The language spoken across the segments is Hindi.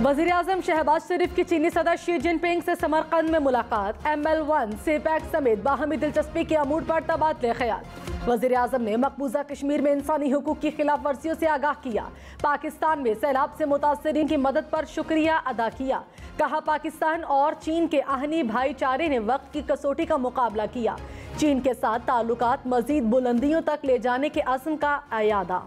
वज़ीर-ए-आज़म शहबाज शरीफ की चीनी सदर शी जिनपिंग से समरकंद में मुलाकात। ML1 सेपैक समेत बाहमी दिलचस्पी के अमूर पर तबादले ख्याल। वज़ीर-ए-आज़म ने मकबूजा कश्मीर में इंसानी हुकूक की खिलाफ वर्जियों से आगाह किया। पाकिस्तान में सैलाब से मुतासरीन की मदद पर शुक्रिया अदा किया। कहा पाकिस्तान और चीन के आहनी भाईचारे ने वक्त की कसौटी का मुकाबला किया। चीन के साथ ताल्लुकात मजीद बुलंदियों तक ले जाने के अज़्म का अयादा।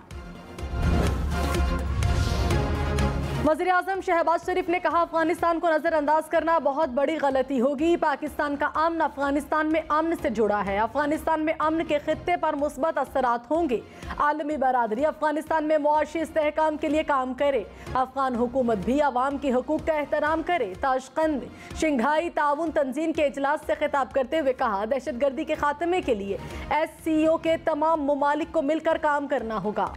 वज़ीर-ए-आज़म शहबाज शरीफ ने कहा अफगानिस्तान को नज़रअंदाज करना बहुत बड़ी गलती होगी। पाकिस्तान का अमन अफगानिस्तान में अमन से जुड़ा है। अफगानिस्तान में अमन के खित्ते पर मुस्बत असरात होंगे। आलमी बरादरी अफगानिस्तान में मुआशी इस्तेहकाम के लिए काम करे। अफगान हुकूमत भी अवाम के हकूक का एहतराम करे। ताशकंद में शंघाई ताउन तंजीम के इजलास से खिताब करते हुए कहा दहशतगर्दी के खात्मे के लिए SCO के तमाम ममालिक को मिलकर काम करना होगा।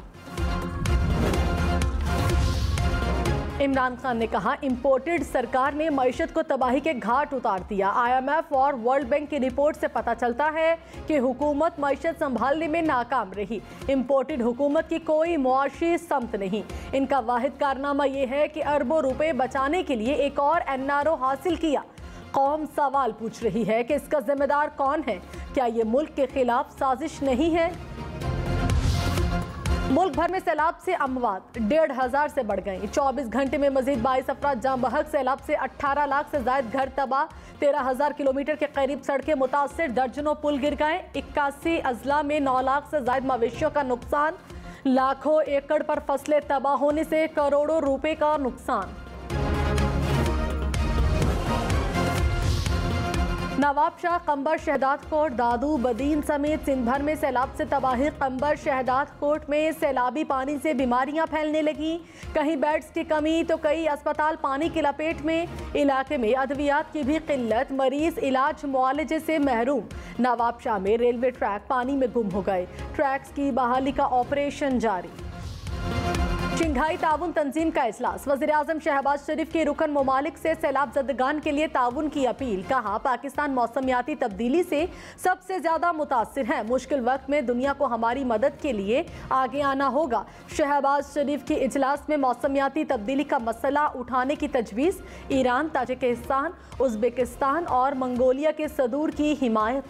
इमरान खान ने कहा इम्पोर्टेड सरकार ने मईशत को तबाही के घाट उतार दिया। IMF और वर्ल्ड बैंक की रिपोर्ट से पता चलता है कि हुकूमत मईशत संभालने में नाकाम रही। इम्पोर्टेड हुकूमत की कोई मुआशी समत नहीं। इनका वाहिद कारनामा यह है कि अरबों रुपए बचाने के लिए एक और NRO हासिल किया। कौम सवाल पूछ रही है कि इसका जिम्मेदार कौन है? क्या ये मुल्क के खिलाफ साजिश नहीं है? मुल्क भर में सैलाब से अमवात 1,500 से बढ़ गई। 24 घंटे में मजीद 22 अफराद जाँ बहक। सैलाब से 18 लाख से ज्यादा घर तबाह। 13,000 किलोमीटर के करीब सड़कें मुतासर। दर्जनों पुल गिर गए। 81 अजला में 9 लाख से ज्यादा मवेशियों का नुकसान। लाखों एकड़ पर फसलें तबाह होने से करोड़ों रुपए का नुकसान। नवाब शाह, कंबर, शहदाद कोट, दादू, बदीन समेत सिंध भर में सैलाब से तबाही। कंबर, शहदाद कोट में सैलाबी पानी से बीमारियां फैलने लगी। कहीं बेड्स की कमी तो कई अस्पताल पानी की लपेट में। इलाके में अद्वियात की भी किल्लत। मरीज इलाज मुआलजे से महरूम। नवाब शाह में रेलवे ट्रैक पानी में गुम हो गए। ट्रैक्स की बहाली का ऑपरेशन जारी। शंघाई ताउन तंजीम का इजलास। वज़ीर-ए-आज़म शहबाज शरीफ की रुकन ममालिक से सैलाब ज़दगान के लिए ताउन की अपील। कहा पाकिस्तान मौसमियाती तब्दीली से सबसे ज्यादा मुतासिर है। मुश्किल वक्त में दुनिया को हमारी मदद के लिए आगे आना होगा। शहबाज शरीफ के इजलास में मौसमियाती तब्दीली का मसला उठाने की तजवीज़। ईरान, ताजिकिस्तान, उज़्बेकिस्तान और मंगोलिया के सदूर की हिमायत।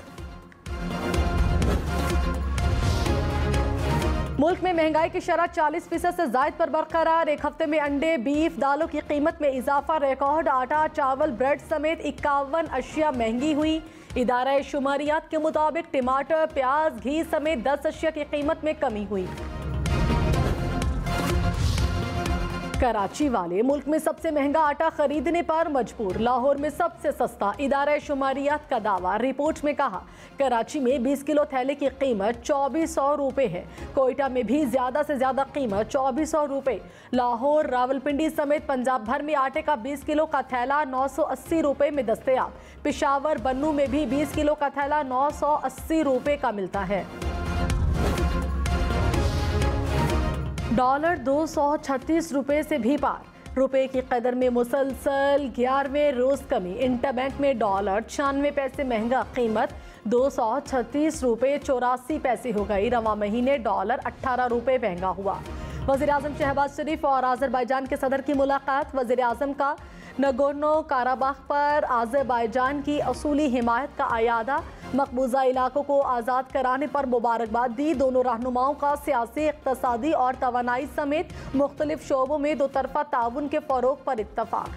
मुल्क में महंगाई की शरह 40% से जायद पर बरकरार। एक हफ्ते में अंडे, बीफ, दालों की कीमत में इजाफा रिकॉर्ड। आटा, चावल, ब्रेड समेत 51 अशिया महंगी हुई। इदारा शुमारियात के मुताबिक टमाटर, प्याज, घी समेत 10 अशिया की कीमत में कमी हुई। कराची वाले मुल्क में सबसे महंगा आटा खरीदने पर मजबूर। लाहौर में सबसे सस्ता। इदारा शुमारियात का दावा। रिपोर्ट में कहा कराची में 20 किलो थैले की कीमत 2400 रुपये है। कोयटा में भी ज्यादा से ज्यादा कीमत 2400 रुपये। लाहौर, रावलपिंडी समेत पंजाब भर में आटे का 20 किलो का थैला 980 रुपये में दस्तयाब। पेशावर, बन्नू में भी 20 किलो का थैला 980 रुपये का मिलता है। डॉलर 236 रुपये से भी पार। रुपए की कदर में मुसलसल 11वें रोज कमी। इंटरबैंक में डॉलर 96 पैसे महंगा। कीमत 236 रुपये 84 पैसे हो गई। रवा महीने डॉलर 18 रुपये महंगा हुआ। वज़ीर-ए-आज़म शहबाज शरीफ और आज़रबाईजान के सदर की मुलाकात। वज़ीर-ए-आज़म का नगोर्नो काराबाख पर आज़रबाईजान की असूली हिमायत का अयादा। मकबूजा इलाकों को आज़ाद कराने पर मुबारकबाद दी। दोनों रहनुमाओं का सियासी, इक़्तिसादी और तवानाई समेत मुख्तलिफ शोबों में दो तरफ़ा ताउन के फ़रोग़ पर इत्तफ़ाक़।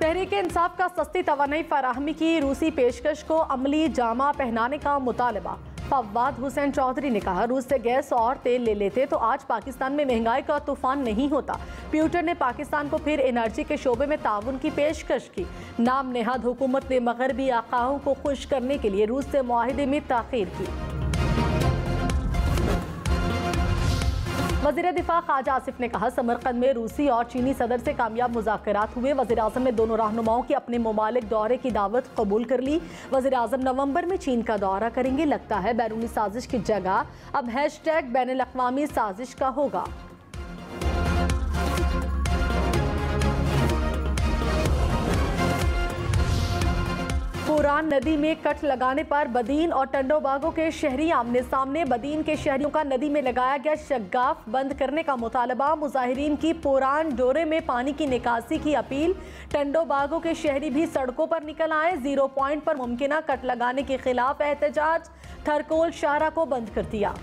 तहरीक-ए-इंसाफ का सस्ती तवानाई फराहमी की रूसी पेशकश को अमली जामा पहनाने का मुतालबा। फवाद हुसैन चौधरी ने कहा रूस से गैस और तेल ले लेते तो आज पाकिस्तान में महंगाई का तूफान नहीं होता। प्यूटर ने पाकिस्तान को फिर एनर्जी के शोबे में ताउन की पेशकश की। नाम नेहाद हुकूमत ने मगरबी आकाओं को खुश करने के लिए रूस से मुआहिदे में ताख़ीर की। वज़ीर दिफा ख्वाजा आसिफ ने कहा समरकंद में रूसी और चीनी सदर से कामयाब मुज़ाकरात हुए। वज़ीर-ए-आज़म ने दोनों रहनुमाओं की अपने ममालिक दौरे की दावत कबूल कर ली। वज़ीर-ए-आज़म नवंबर में चीन का दौरा करेंगे। लगता है बैरूनी साजिश की जगह अब हैशटैग बैनुल-अक़वामी साजिश का होगा। पुरान नदी में कट लगाने पर बदीन और टंडोबागो के शहरी आमने सामने। बदीन के शहरियों का नदी में लगाया गया शग्गाफ बंद करने का मुतालबा। मुजाहिरीन की पुरान डोरे में पानी की निकासी की अपील। टंडोबागो के शहरी भी सड़कों पर निकल आए। 0 पॉइंट पर मुमकिना कट लगाने के खिलाफ एहतजाज। थरकोल शाहरा को बंद कर दिया।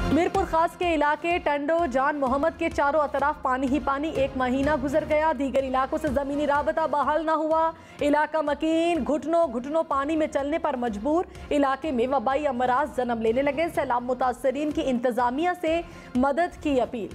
मीरपुर खास के इलाके टंडो जान मोहम्मद के चारों अतराफ पानी ही पानी। 1 महीना गुजर गया, दीगर इलाकों से जमीनी राबता बहाल न हुआ। इलाका मकीन घुटनों घुटनों पानी में चलने पर मजबूर। इलाके में वबाई अमराज जन्म लेने लगे। सैलाब मुतासरीन की इंतजामिया से मदद की अपील।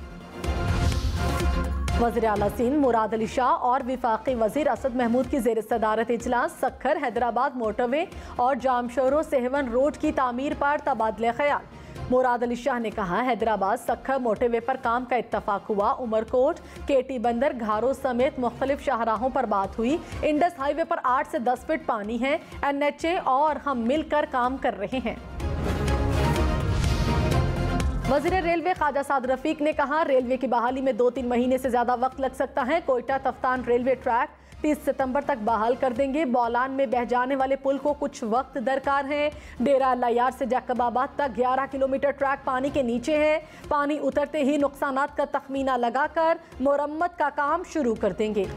वज़ीर आला सिंध मुराद अली शाह और विफाकी वजीर असद महमूद की ज़ेर सदारत इजलास। सखर हैदराबाद मोटरवे और जामशोरो सेहवन रोड की तामीर पर तबादले ख्याल। मुराद अली शाह ने कहा, हैदराबाद सखर मोटरवे पर काम का इत्तफाक हुआ। उमरकोट केटी बंदर घारों समेत मुख्तलिफ शाहराहों पर बात हुई। इंडस हाईवे पर 8 से 10 फीट पानी है। NHA और हम मिलकर काम कर रहे हैं। वज़ीर रेलवे ख्वाजा साद रफीक ने कहा, रेलवे की बहाली में 2-3 महीने से ज्यादा वक्त लग सकता है। कोयटा तफ्तान रेलवे ट्रैक 30 सितंबर तक बहाल कर देंगे। बौलान में बह जाने वाले पुल को कुछ वक्त दरकार है। डेरा अल्लाह यार से जैकबाबाद तक 11 किलोमीटर ट्रैक पानी के नीचे है। पानी उतरते ही नुकसानात का तखमीना लगाकर मुरम्मत का काम शुरू कर देंगे।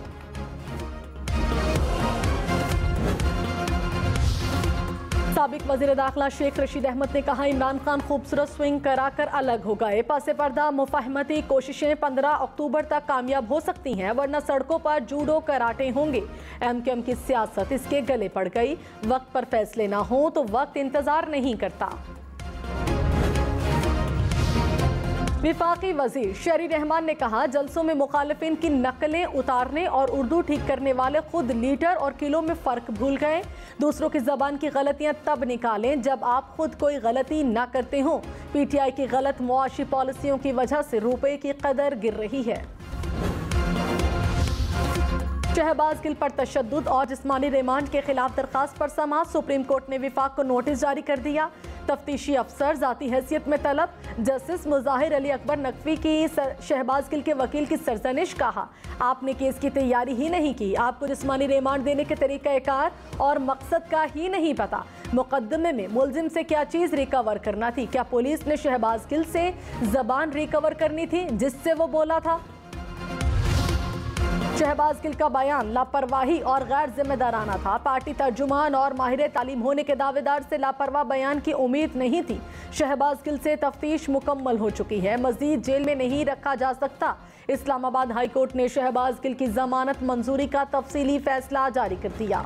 साबिक वज़ीर दाखिला शेख रशीद अहमद ने कहा, इमरान खान खूबसूरत स्विंग कराकर अलग हो गए। पासे पर्दा मुफाहमती कोशिशें 15 अक्टूबर तक कामयाब हो सकती हैं, वरना सड़कों पर जूडो कराटे होंगे। MQM की सियासत इसके गले पड़ गई। वक्त पर फैसले ना हो तो वक्त इंतजार नहीं करता। विफाकी वजीर शरी रहमान ने कहा, जलसों में मुखालिफिन की नकलें उतारने और उर्दू ठीक करने वाले खुद लीटर और किलो में फ़र्क भूल गए। दूसरों की ज़बान की गलतियां तब निकालें जब आप खुद कोई गलती ना करते हों। PTI की गलत मुआशी पॉलिसियों की वजह से रुपए की कदर गिर रही है। शहबाज गिल पर तशद्दुद और जिस्मानी रिमांड के खिलाफ दरखास्त पर समाअत। सुप्रीम कोर्ट ने विफाक को नोटिस जारी कर दिया। तफ्तीशी अफसर जाती हैसियत में तलब। जस्टिस मुजाहिर अली अकबर नकवी की शहबाज गिल के वकील की सरजनिश। कहा, आपने केस की तैयारी ही नहीं की, आपको जिस्मानी रिमांड देने के तरीक़ाकार और मकसद का ही नहीं पता। मुकदमे में मुलजिम से क्या चीज़ रिकवर करना थी? क्या पुलिस ने शहबाज गिल से ज़बान रिकवर करनी थी जिससे वो बोला था? शहबाज गिल का बयान लापरवाही और गैर जिम्मेदाराना था। पार्टी तर्जुमान और माहिर तालीम होने के दावेदार से लापरवाह बयान की उम्मीद नहीं थी। शहबाज गिल से तफ्तीश मुकम्मल हो चुकी है, मजीद जेल में नहीं रखा जा सकता। इस्लामाबाद हाई कोर्ट ने शहबाज गिल की जमानत मंजूरी का तफसीली फैसला जारी कर दिया।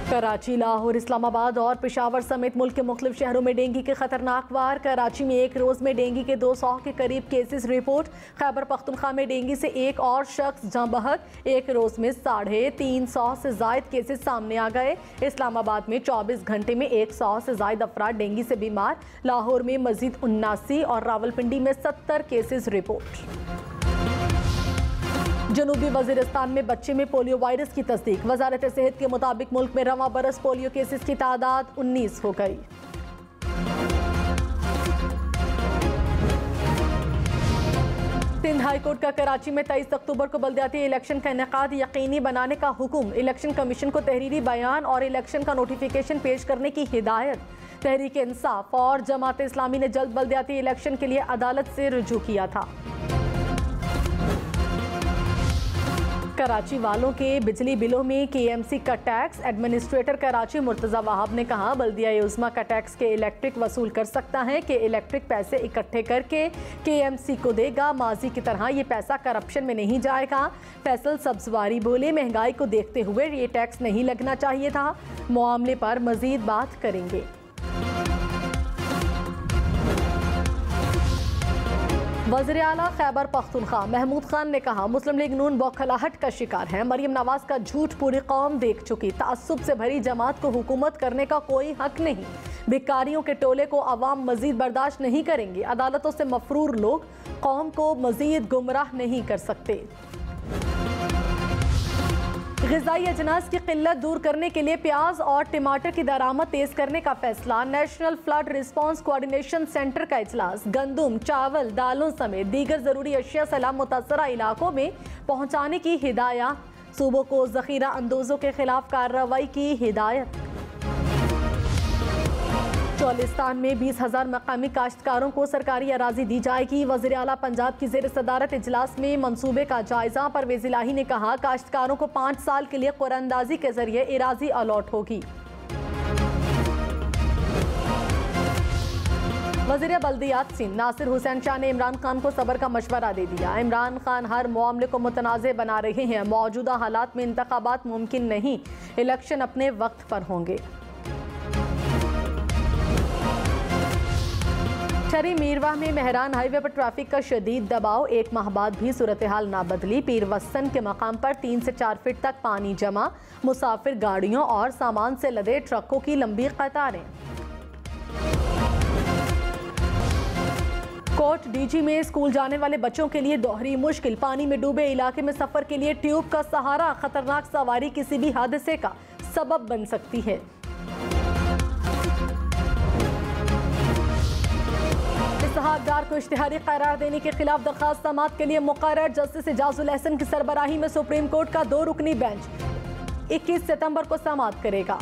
कराची, लाहौर, इस्लामाबाद और पेशावर समेत मुल्क के मुख्तलिफ शहरों में डेंगू के खतरनाक वार। कराची में एक रोज़ में डेंगू के 200 के करीब केसेस रिपोर्ट। खैबर पख्तूनख्वा में डेंगू से एक और शख्स जाँ बहक। एक रोज़ में 350 से ज़ायद केसेस सामने आ गए। इस्लामाबाद में 24 घंटे में 100 से ज़ायद अफराद डेंगू से बीमार। लाहौर में मजीद 79 और रावलपिंडी में 70 केसेस रिपोर्ट। जनूबी वजीरिस्तान में बच्चे में पोलियो वायरस की तस्दीक। वजारत सेहत के मुताबिक मुल्क में रवां बरस पोलियो केसेस की तादाद 19 हो गई। सिंध हाई कोर्ट का कराची में 23 अक्टूबर को बल्दियाती इलेक्शन का इनेकाद यकीनी बनाने का हुक्म। इलेक्शन कमीशन को तहरीरी बयान और इलेक्शन का नोटिफिकेशन पेश करने की हिदायत। तहरीक इंसाफ और जमात इस्लामी ने जल्द बल्दियाती इलेक्शन के लिए अदालत से रुजू किया था। कराची वालों के बिजली बिलों में KMC का टैक्स। एडमिनिस्ट्रेटर कराची मुर्तज़ा वहाब ने कहा, बल्दिया उज़्मा का टैक्स के इलेक्ट्रिक वसूल कर सकता है कि इलेक्ट्रिक पैसे इकट्ठे करके KMC को देगा। माजी की तरह ये पैसा करप्शन में नहीं जाएगा। फैसल सब्जवारी बोले, महंगाई को देखते हुए ये टैक्स नहीं लगना चाहिए था। मामले पर मजीद बात करेंगे। वज़ीर आला खैबर पख्तूनख्वा महमूद खान ने कहा, मुस्लिम लीग नून बौखलाहट का शिकार है। मरियम नवाज का झूठ पूरी कौम देख चुकी। तअस्सुब से भरी जमात को हुकूमत करने का कोई हक नहीं। भिखारियों के टोले को अवाम मजीद बर्दाश्त नहीं करेंगे। अदालतों से मफरूर लोग कौम को मजीद गुमराह नहीं कर सकते। ग़िज़ाई अजनास की किल्लत दूर करने के लिए प्याज और टमाटर की दरामद तेज करने का फैसला। National flood response coordination centre का इजलास। गंदम, चावल, दालों समेत दीगर जरूरी अशिया सैलाब मुतासरा इलाकों में पहुँचाने की हिदायत। सूबों को जखीरा अंदोजों के खिलाफ कार्रवाई की हिदायत। चौलिस्तान में 20,000 मकामी काश्तकारों को सरकारी अराजी दी जाएगी। वज़ीर आला पंजाब की ज़ेर सदारत इजलास में मंसूबे का जायजा। परवेज़ इलाही ने कहा, काश्तकारों को 5 साल के लिए कुरानंदाजी के जरिए अराजी अलॉट होगी। वज़ीर बल्दियात सिंध नासिर हुसैन शाह ने इमरान खान को सब्र का मशवरा दे दिया। इमरान खान हर मामले को मुतनाज़ बना रहे हैं। मौजूदा हालात में इंतखाबात मुमकिन नहीं, इलेक्शन अपने वक्त पर होंगे। शरी मीरवाह में मेहरान हाईवे पर ट्रैफिक का शदीद दबाव। 1 माह बाद भी सूरत हाल ना बदली। पीर वसन के मकाम पर 3 से 4 फीट तक पानी जमा। मुसाफिर गाड़ियों और सामान से लदे ट्रकों की लंबी कतारें। कोट डीजी में स्कूल जाने वाले बच्चों के लिए दोहरी मुश्किल। पानी में डूबे इलाके में सफर के लिए ट्यूब का सहारा। खतरनाक सवारी किसी भी हादसे का सबब बन सकती है। इसहाक डार को इश्तिहारी करार देने के खिलाफ दरखास्त समाअत के लिए मुकर्रर। जस्टिस एजाजुल एहसन की सरबराही में सुप्रीम कोर्ट का 2 रुकनी बेंच 21 सितंबर को समाअत करेगा।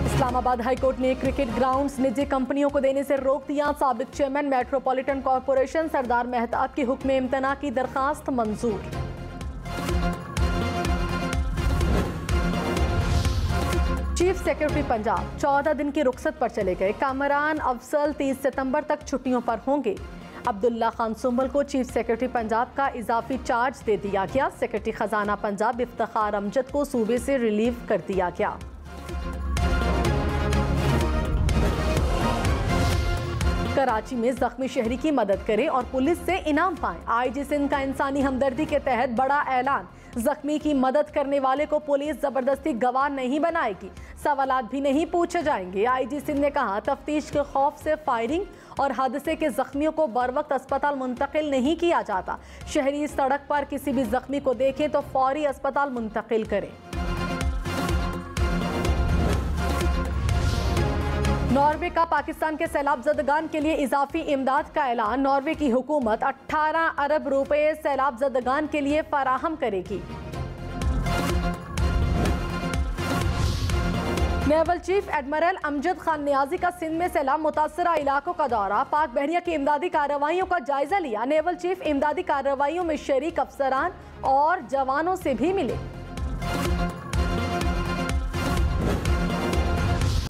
इस्लामाबाद हाई कोर्ट ने क्रिकेट ग्राउंड्स निजी कंपनियों को देने से रोक दिया। साबिक चेयरमैन मेट्रोपॉलिटन कॉरपोरेशन सरदार मेहताब की हुक्म इम्तना की दरखास्त मंजूर। चीफ सेक्रेटरी पंजाब 14 दिन की रुखसत पर चले गए। कामरान अफसल 30 सितंबर तक छुट्टियों पर होंगे। अब्दुल्ला खान सुंबल को चीफ सेक्रेटरी पंजाब का इजाफी चार्ज दे दिया गया। सेक्रेटरी खजाना पंजाब इफ्तिखार अमजद को सूबे से रिलीव कर दिया गया। कराची में जख्मी शहरी की मदद करें और पुलिस से इनाम पाएं। आईजी सिंध का इंसानी हमदर्दी के तहत बड़ा ऐलान। जख्मी की मदद करने वाले को पुलिस जबरदस्ती गवाह नहीं बनाएगी, सवालात भी नहीं पूछे जाएंगे। आईजी सिंध ने कहा, तफ्तीश के खौफ से फायरिंग और हादसे के जख्मियों को बर वक्त अस्पताल मुंतकिल नहीं किया जाता। शहरी सड़क पर किसी भी जख्मी को देखें तो फौरी अस्पताल मुंतकिल करें। नॉर्वे का पाकिस्तान के सैलाब ज़दगान के लिए इजाफी इमदाद का ऐलान। नॉर्वे की हुकूमत 18 अरब रुपए सैलाब ज़दगान के लिए फराहम करेगी। Naval chief admiral Amjad Khan Niazi का सिंध में सैलाब मुतासरा इलाकों का दौरा। पाक बहरिया की इमदादी कार्रवाइयों का जायजा लिया। नेवल चीफ इमदादी कार्रवाइयों में शरीक अफसरान और जवानों से भी मिले।